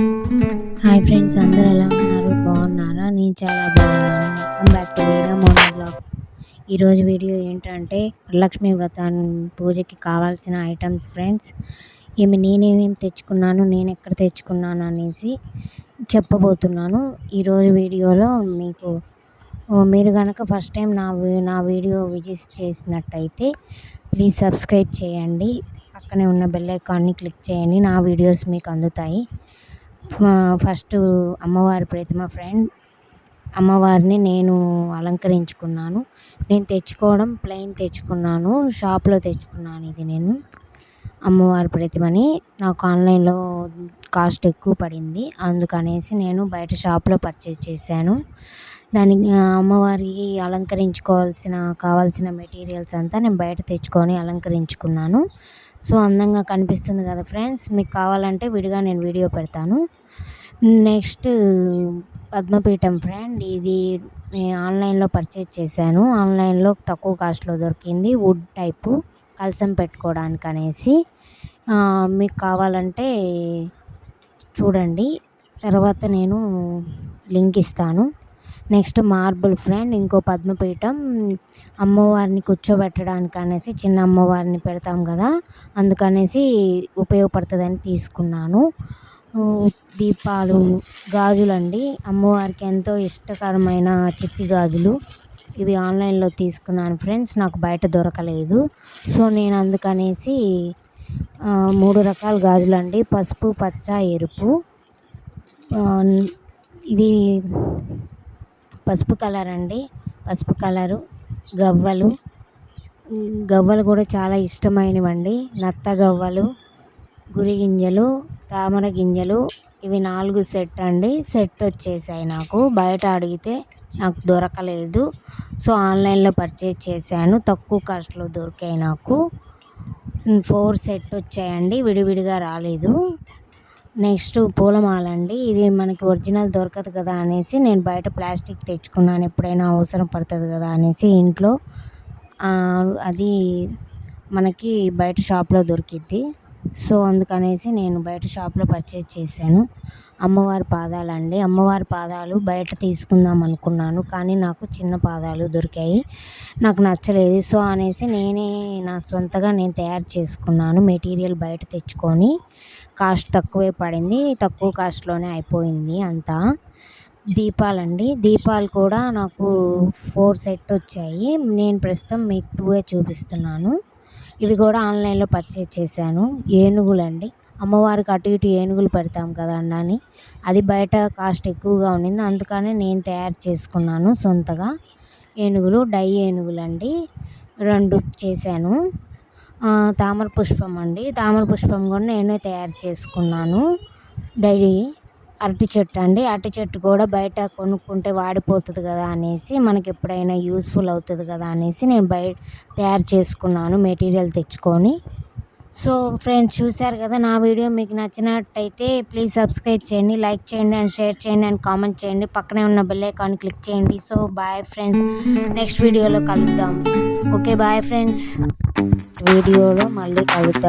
Hi friends, అందరూ ఎలా ఉన్నారు? బాగున్నారా? నేను చాలా బాగున్నాను. Welcome back to Veera Mona blogs. ఈరోజు వీడియో ఏంటంటే వరలక్ష్మి వ్రతం పూజకి కావాల్సిన ఐటమ్స్ ఫ్రెండ్స్. నేనేమేమి తెచ్చుకున్నాను, నేను ఎక్కడ తెచ్చుకున్నాను అనేసి చెప్పబోతున్నాను ఈరోజు వీడియోలో. మీరు కనుక ఫస్ట్ టైం నా వీడియో విజిట్ చేసినట్టయితే ప్లీజ్ సబ్స్క్రైబ్ చేయండి. పక్కనే ఉన్న బెల్ ఐకాన్ని క్లిక్ చేయండి, నా వీడియోస్ మీకు అందుతాయి. ఫస్ట్ అమ్మవారి ప్రతిమ ఫ్రెండ్. అమ్మవారిని నేను అలంకరించుకున్నాను. నేను తెచ్చుకోవడం ప్లెయిన్ తెచ్చుకున్నాను, షాప్లో తెచ్చుకున్నాను. ఇది నేను అమ్మవారి ప్రతిమని నాకు ఆన్లైన్లో కాస్ట్ ఎక్కువ పడింది, అందుకనేసి నేను బయట షాప్లో పర్చేస్ చేశాను. దానికి అమ్మవారికి కావాల్సిన మెటీరియల్స్ అంతా నేను బయట తెచ్చుకొని అలంకరించుకున్నాను. సో అందంగా కనిపిస్తుంది కదా ఫ్రెండ్స్. మీకు కావాలంటే విడిగా నేను వీడియో పెడతాను. నెక్స్ట్ పద్మపీఠం ఫ్రెండ్. ఇది నేను ఆన్లైన్లో పర్చేస్ చేశాను. ఆన్లైన్లో తక్కువ కాస్ట్లో దొరికింది, వుడ్ టైపు కలసం పెట్టుకోవడానికి అనేసి. మీకు కావాలంటే చూడండి, తర్వాత నేను లింక్ ఇస్తాను. నెక్స్ట్ మార్బుల్ ఫ్రెండ్, ఇంకో పద్మపీఠం. అమ్మవారిని కూర్చోబెట్టడానికి అనేసి, చిన్న అమ్మవారిని పెడతాం కదా, అందుకనేసి ఉపయోగపడుతుందని తీసుకున్నాను. దీపాలు, గాజులండి, అమ్మవారికి ఎంతో ఇష్టకరమైన చిట్టి గాజులు. ఇవి ఆన్లైన్లో తీసుకున్నాను ఫ్రెండ్స్, నాకు బయట దొరకలేదు. సో నేను అందుకనేసి 3 రకాల గాజులండి, పసుపు, పచ్చ, ఎరుపు. ఇది పసుపు కలర్ అండి, పసుపు కలరు. గవ్వలు కూడా చాలా ఇష్టమైనవండి. నత్త గవ్వలు, గురి గింజలు, తామర గింజలు, ఇవి 4 సెట్ అండి. సెట్ వచ్చేసాయి నాకు, బయట అడిగితే నాకు దొరకలేదు. సో ఆన్లైన్లో పర్చేస్ చేశాను, తక్కువ కాస్ట్లో దొరికాయి నాకు. 4 సెట్ వచ్చాయండి, విడివిడిగా రాలేదు. నెక్స్ట్ పూలమాల అండి. ఇది మనకి ఒరిజినల్ దొరకదు కదా అనేసి నేను బయట ప్లాస్టిక్ తెచ్చుకున్నాను, ఎప్పుడైనా అవసరం పడుతుంది కదా అనేసి ఇంట్లో. అది మనకి బయట షాప్లో దొరికిద్ది, సో అందుకనేసి నేను బయట షాప్లో పర్చేస్ చేశాను. అమ్మవారి పాదాలండి. అమ్మవారి పాదాలు బయట తీసుకుందాం అనుకున్నాను, కానీ నాకు చిన్న పాదాలు దొరికాయి, నాకు నచ్చలేదు. సో అనేసి నా సొంతగా నేను తయారు చేసుకున్నాను. మెటీరియల్ బయట తెచ్చుకొని, కాస్ట్ తక్కువే పడింది, తక్కువ కాస్ట్లోనే అయిపోయింది అంతా. దీపాలండి. దీపాలు కూడా నాకు 4 సెట్ వచ్చాయి. నేను ప్రస్తుతం మీకు 2 చూపిస్తున్నాను. ఇవి కూడా ఆన్లైన్లో పర్చేస్ చేశాను. ఏనుగులండి, అమ్మవారికి అటు ఇటు ఏనుగులు పెడతాం కదా అని, అది బయట కాస్ట్ ఎక్కువగా ఉండింది, అందుకని నేను తయారు చేసుకున్నాను సొంతగా. ఏనుగులు, డై ఏనుగులండి, 2 చేశాను. తామర పుష్పం అండి, తామర పుష్పం కూడా నేనే తయారు చేసుకున్నాను. డైలీ అరటి చెట్టు అండి, అరటి చెట్టు కూడా బయట కొనుక్కుంటే వాడిపోతుంది కదా అనేసి, మనకి ఎప్పుడైనా యూస్ఫుల్ అవుతుంది కదా అనేసి నేను తయారు చేసుకున్నాను మెటీరియల్ తెచ్చుకొని. సో ఫ్రెండ్స్, చూశారు కదా, నా వీడియో మీకు నచ్చినట్టయితే ప్లీజ్ సబ్స్క్రైబ్ చేయండి, లైక్ చేయండి అండ్ షేర్ చేయండి అండ్ కామెంట్ చేయండి. పక్కనే ఉన్న బెల్ ఐకాన్ క్లిక్ చేయండి. సో బాయ్ ఫ్రెండ్స్, నెక్స్ట్ వీడియోలో కలుద్దాం. ఓకే బాయ్ ఫ్రెండ్స్, వీడియోలో మళ్ళీ కలుద్దాం.